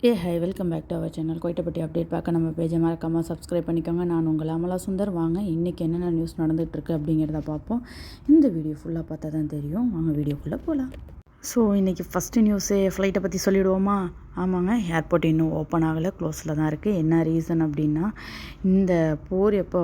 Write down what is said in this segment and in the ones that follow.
Hi welcome back to our channel. கோயிட்டை பற்றி update பார்க்க நம்ம பேஜை மறக்காமல் சப்ஸ்கிரைப் பண்ணிக்கோங்க. நான் உங்கள் அமலா சுந்தர். வாங்க இன்றைக்கி என்னென்ன நியூஸ் நடந்துகிட்ருக்கு அப்படிங்கிறத பார்ப்போம். இந்த வீடியோ ஃபுல்லாக பார்த்தா தான் தெரியும். வாங்க வீடியோக்குள்ளே போகலாம். ஸோ இன்றைக்கி ஃபஸ்ட்டு நியூஸே ஃப்ளைட்டை பற்றி சொல்லிவிடுவோமா? ஆமாங்க, ஏர்போர்ட் இன்னும் ஓப்பன் ஆகலை, க்ளோஸில் தான் இருக்குது. என்ன ரீசன் அப்படின்னா, இந்த போர் எப்போ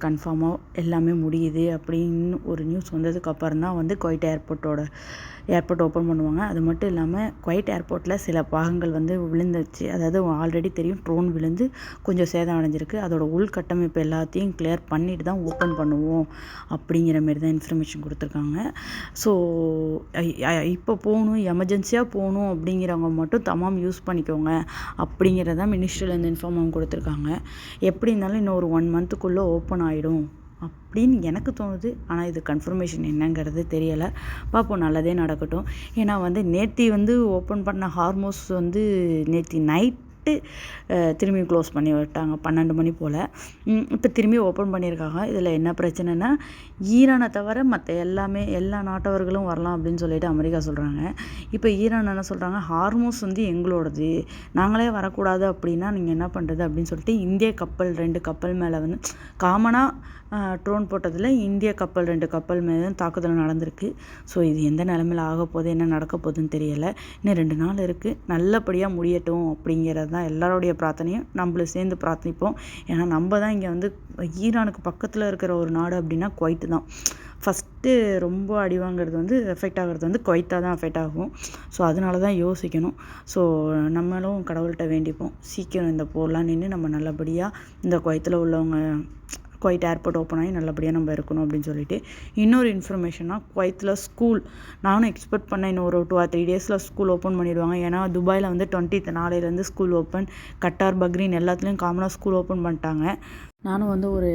கன்ஃபார்மாக எல்லாமே முடியுது அப்படின்னு ஒரு நியூஸ் வந்ததுக்கப்புறம் தான் குவைட் ஏர்போர்ட் ஓப்பன் பண்ணுவாங்க. அது மட்டும் இல்லாமல் குவைட் ஏர்போர்ட்டில் சில பாகங்கள் விழுந்துச்சு. அதாவது ஆல்ரெடி தெரியும், ட்ரோன் விழுந்து கொஞ்சம் சேதம் அடைஞ்சிருக்கு. அதோட உள்கட்டமைப்பு எல்லாத்தையும் கிளியர் பண்ணிட்டு தான் ஓப்பன் பண்ணுவோம் அப்படிங்கிற மாரி தான் இன்ஃபர்மேஷன் கொடுத்துருக்காங்க. ஸோ இப்போ போகணும், எமர்ஜென்சியாக போகணும் அப்படிங்கிறவங்க மட்டும் தமாம் யூஸ் பண்ணிக்கோங்க அப்படிங்கிறத மினிஸ்ட்ரிலேருந்து இன்ஃபார்ம் கொடுத்துருக்காங்க. எப்படி இருந்தாலும் இன்னும் ஒரு 1 மந்த்துக்குள்ளே ஓப்பன் ஆகிடும் அப்படின்னு எனக்கு தோணுது. ஆனால் இது கன்ஃபர்மேஷன் என்னங்கிறது தெரியலை. பார்ப்போம், நல்லதே நடக்கட்டும். ஏன்னா நேற்று ஓப்பன் பண்ண ஹார்மோஸ் நேற்று நைட்டு திரும்பி க்ளோஸ் பண்ணி விட்டாங்க 12 மணி போல். இப்போ திரும்பி ஓப்பன் பண்ணியிருக்காங்க. இதில் என்ன பிரச்சனைனா, ஈரானை தவிர மற்ற எல்லா நாட்டவர்களும் வரலாம் அப்படின்னு சொல்லிட்டு அமெரிக்கா சொல்கிறாங்க. இப்போ ஈரான் என்ன சொல்கிறாங்க, ஹார்மோஸ் எங்களோடது, நாங்களே வரக்கூடாது அப்படின்னா நீங்கள் என்ன பண்ணுறது அப்படின்னு சொல்லிட்டு இந்திய கப்பல் 2 கப்பல் மேலே காமனாக ட்ரோன் போட்டதில் இந்திய கப்பல் 2 கப்பல் மேலே தாக்குதல் நடந்திருக்கு. ஸோ இது எந்த நிலமையில் ஆக போகுது, என்ன நடக்க போகுதுன்னு தெரியலை. இன்னும் 2 நாள் இருக்குது, நல்லபடியாக முடியட்டும் அப்படிங்கிறது தான் எல்லாருடைய பிரார்த்தனையும். நம்மளும் சேர்ந்து பிரார்த்திப்போம். ஏன்னா நம்ம தான் இங்கே ஈரானுக்கு பக்கத்தில் இருக்கிற ஒரு நாடு அப்படின்னா குவைத்து தான். ஃபஸ்ட்டு ரொம்ப அடி வாங்கிறது எஃபெக்ட் ஆகிறது குவைத்தாக தான் எஃபெக்ட் ஆகும். ஸோ அதனால தான் யோசிக்கணும். ஸோ நம்மளும் கடவுள்கிட்ட வேண்டிப்போம், சீக்கிரம் இந்த போர்லாம் நின்று நம்ம நல்லபடியாக இந்த குவைத்தில் உள்ளவங்க குவைட் ஏர்போர்ட் ஓப்பன் ஆகி நல்லபடியாக நம்ம இருக்கணும் அப்படின்னு சொல்லிட்டு. இன்னொரு இன்ஃபர்மேஷனாக, குவைத்தில் ஸ்கூல் நானும் எக்ஸ்பெக்ட் பண்ணேன் இன்னும் ஒரு 2 or 3 டேஸில் ஸ்கூல் ஓப்பன் பண்ணிடுவாங்க. ஏன்னா துபாயில் 20th நாளையிலேருந்து ஸ்கூல் ஓப்பன். கட்டார், பக்ரீன் எல்லாத்துலேயும் காமனாக ஸ்கூல் ஓப்பன் பண்ணிட்டாங்க. நானும் ஒரு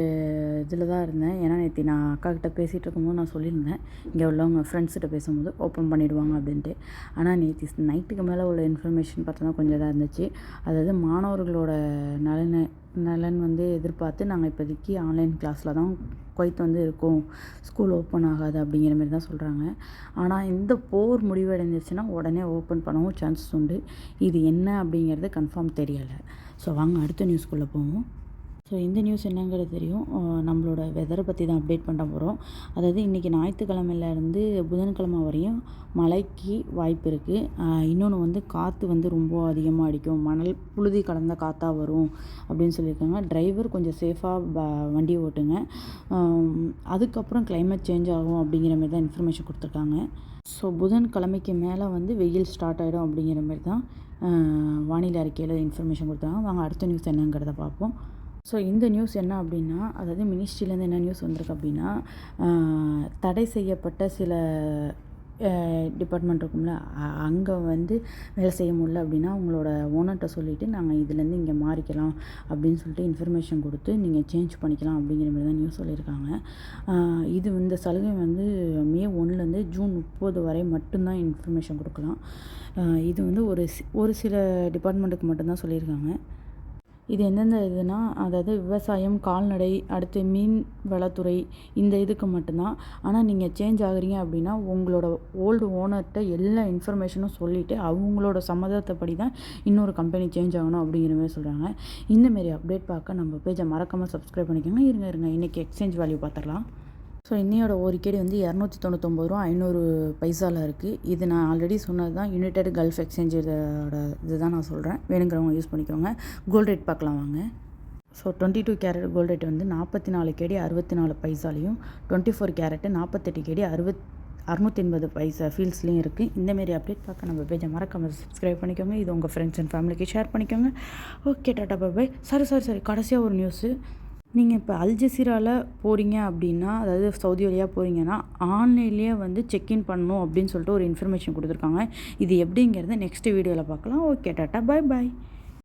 இதில் தான் இருந்தேன். ஏன்னா நேற்று நான் அக்காக்கிட்ட பேசிகிட்டு இருக்கும்போது நான் சொல்லியிருந்தேன், இங்கே உள்ளவங்க ஃப்ரெண்ட்ஸ்கிட்ட பேசும்போது ஓப்பன் பண்ணிவிடுவாங்க அப்படின்ட்டு. ஆனால் நேற்று நைட்டுக்கு மேலே உள்ள இன்ஃபர்மேஷன் பார்த்தோன்னா கொஞ்சம் இதாக இருந்துச்சு. அதாவது மாணவர்களோட நலன் எதிர்பார்த்து நாங்கள் இப்போதைக்கு ஆன்லைன் கிளாஸில் தான் குவைத் இருக்கோம், ஸ்கூல் ஓப்பன் ஆகாது அப்படிங்கிற மாதிரி தான் சொல்கிறாங்க. ஆனால் இந்த போர் முடிவடைஞ்சிருச்சுன்னா உடனே ஓப்பன் பண்ணவும் சான்சஸ் உண்டு. இது என்ன அப்படிங்கிறது கன்ஃபார்ம் தெரியலை. ஸோ வாங்க அடுத்த நியூஸ்குள்ளே போவோம். ஸோ இந்த நியூஸ் என்னங்கிறது தெரியும். நம்மளோட வெதரை பற்றி தான் அப்டேட் பண்ண போகிறோம். அதாவது இன்றைக்கி ஞாயிற்றுக்கிழமையிலேருந்து புதன்கிழமை வரையும் மழைக்கு வாய்ப்பு இருக்குது. இன்னொன்று காற்று ரொம்ப அதிகமாக அடிக்கும், மணல் புழுதி கலந்த காற்றா வரும் அப்படின்னு சொல்லியிருக்காங்க. டிரைவர் கொஞ்சம் சேஃபாக வண்டி ஓட்டுங்க. அதுக்கப்புறம் கிளைமேட் சேஞ்ச் ஆகும் அப்படிங்கிற மாதிரி தான் இன்ஃபர்மேஷன் கொடுத்துருக்காங்க. ஸோ புதன்கிழமைக்கு மேலே வெயில் ஸ்டார்ட் ஆகிடும் அப்படிங்கிற மாதிரி தான் வானிலை அறிக்கையில் இன்ஃபர்மேஷன் கொடுத்தாங்க. வாங்க அடுத்த நியூஸ் என்னங்கிறத பார்ப்போம். ஸோ இந்த நியூஸ் என்ன அப்படின்னா, அதாவது மினிஸ்ட்ரியிலேருந்து என்ன நியூஸ் வந்திருக்கு அப்படின்னா, தடை செய்யப்பட்ட சில டிபார்ட்மெண்ட் இருக்கும்ல, அங்கே வேலை செய்ய முடியல அப்படின்னா அவங்களோட ஓனர்கிட்ட சொல்லிவிட்டு நாங்கள் இதுலேருந்து இங்கே மாறிக்கலாம் அப்படின்னு சொல்லிட்டு இன்ஃபர்மேஷன் கொடுத்து நீங்கள் சேஞ்ச் பண்ணிக்கலாம் அப்படிங்கிற மாதிரி தான் நியூஸ் சொல்லியிருக்காங்க. இது இந்த சலுகை மே 1லேருந்து ஜூன் 30 வரை மட்டும்தான் இன்ஃபர்மேஷன் கொடுக்கலாம். இது ஒரு சில டிபார்ட்மெண்ட்டுக்கு மட்டும்தான் சொல்லியிருக்காங்க. இது எந்தெந்த இதுனா, அதாவது விவசாயம், கால்நடை, அடுத்து மீன் வளத்துறை, இந்த இதுக்கு மட்டும்தான். ஆனால் நீங்கள் சேஞ்ச் ஆகுறீங்க அப்படின்னா உங்களோட ஓல்டு ஓனர்கிட்ட எல்லா இன்ஃபர்மேஷனும் சொல்லிவிட்டு அவங்களோட சம்மதத்தைப்படி தான் இன்னொரு கம்பெனி சேஞ்ச் ஆகணும் அப்படிங்கிற மாதிரி சொல்கிறாங்க. இந்தமாரி அப்டேட் பார்க்க நம்ம பேஜை மறக்காமல் சப்ஸ்கிரைப் பண்ணிக்கோங்க. இருங்க இன்றைக்கி எக்ஸ்சேஞ்ச் வேல்யூ பார்த்துடலாம். ஸோ இன்னையோட ஒரு கேடி 299 ரூபா 500 பைசாவில் இருக்குது. இது நான் ஆல்ரெடி சொன்னது தான், யுனைடெட் கல்ஃப் எக்ஸ்சேஞ்சோட இதுதான் நான் சொல்கிறேன். வேணுங்கிறவங்க யூஸ் பண்ணிக்கோங்க. கோல்டு ரேட் பார்க்கலாம் வாங்க. ஸோ 22 கேரட் கோல்டு ரேட் 44 கேடி 64 பைசாலையும், 24 கேரட்டு 48 கேடி 680 பைசா ஃபீல்ஸ்லேயும் இருக்குது. இந்தமாரி அப்டேட் பார்க்க நம்ம பேஜை மறக்காமல் சப்ஸ்கிரைப் பண்ணிக்கோங்க. இது உங்கள் ஃப்ரெண்ட்ஸ் அண்ட் ஃபேமிலிக்கு ஷேர் பண்ணிக்கோங்க. Okay, tata bye bye. சரி கடைசியாக ஒரு நியூஸு. நீங்கள் இப்போ அல்ஜசீராவில் போகிறீங்க அப்படின்னா, அதாவது சவுதி வழியாக போகிறீங்கன்னா ஆன்லைன்லேயே செக்இன் பண்ணணும் அப்படின்னு சொல்லிட்டு ஒரு இன்ஃபர்மேஷன் கொடுத்துருக்காங்க. இது எப்படிங்கிறத நெக்ஸ்ட் வீடியோவில் பார்க்கலாம். Okay, tata bye bye.